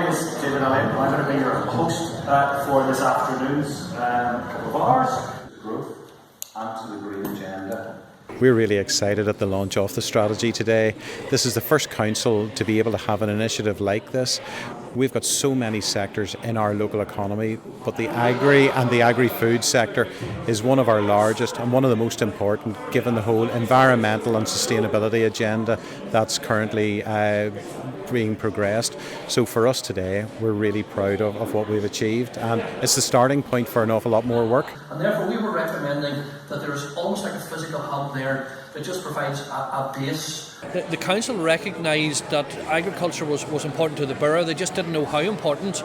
is David Allen. I'm going to be your host for this afternoon's couple of hours. Growth and to the green agenda. We're really excited at the launch of the strategy today. This is the first council to be able to have an initiative like this. We've got so many sectors in our local economy, but the agri and the agri-food sector is one of our largest and one of the most important, given the whole environmental and sustainability agenda that's currently being progressed. So for us today, we're really proud of what we've achieved, and it's the starting point for an awful lot more work. And therefore we were recommending that there's almost like a physical hub there that just provides a base. The council recognised that agriculture was important to the borough. They just didn't know how important,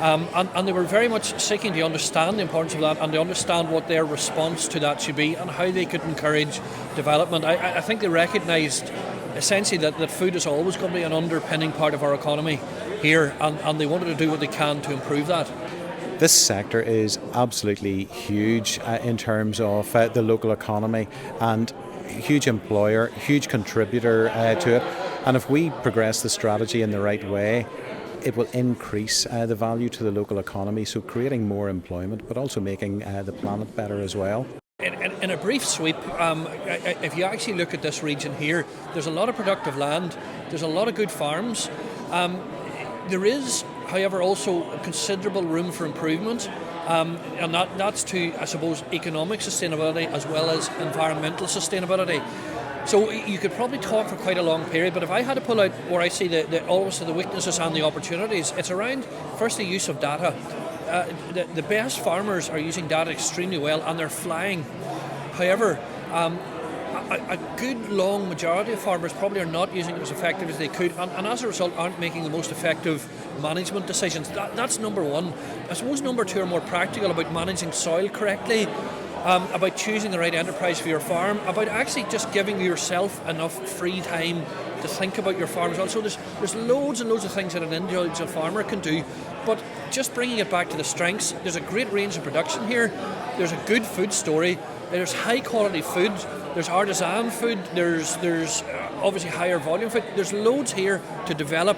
and they were very much seeking to understand the importance of that and to understand what their response to that should be and how they could encourage development. I think they recognised essentially that food is always going to be an underpinning part of our economy here, and they wanted to do what they can to improve that. This sector is absolutely huge in terms of the local economy, and huge employer, huge contributor to it. And if we progress the strategy in the right way, it will increase the value to the local economy, so creating more employment, but also making the planet better as well. In a brief sweep, if you actually look at this region here, there's a lot of productive land, there's a lot of good farms. There is, however, also considerable room for improvement, and that's to, I suppose, economic sustainability as well as environmental sustainability. So you could probably talk for quite a long period, but if I had to pull out where I see also the weaknesses and the opportunities, it's around, firstly, use of data. The best farmers are using data extremely well, and they're flying. However, a good long majority of farmers probably are not using it as effective as they could, and as a result aren't making the most effective management decisions. That's number one. I suppose number two are more practical, about managing soil correctly, about choosing the right enterprise for your farm, about actually just giving yourself enough free time to think about your farm as well. So there's loads and loads of things that an individual farmer can do, but just bringing it back to the strengths, there's a great range of production here, there's a good food story, there's high quality food, there's artisan food, there's obviously higher volume food, there's loads here to develop,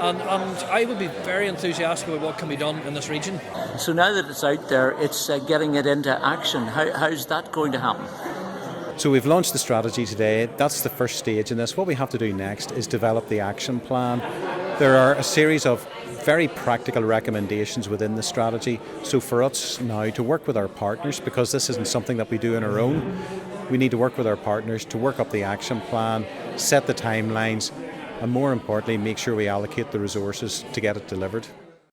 and I would be very enthusiastic about what can be done in this region. So now that it's out there, it's getting it into action. How's that going to happen? So we've launched the strategy today. That's the first stage in this. What we have to do next is develop the action plan. There are a series of very practical recommendations within the strategy. So for us now to work with our partners, because this isn't something that we do on our own, we need to work with our partners to work up the action plan, set the timelines, and more importantly, make sure we allocate the resources to get it delivered.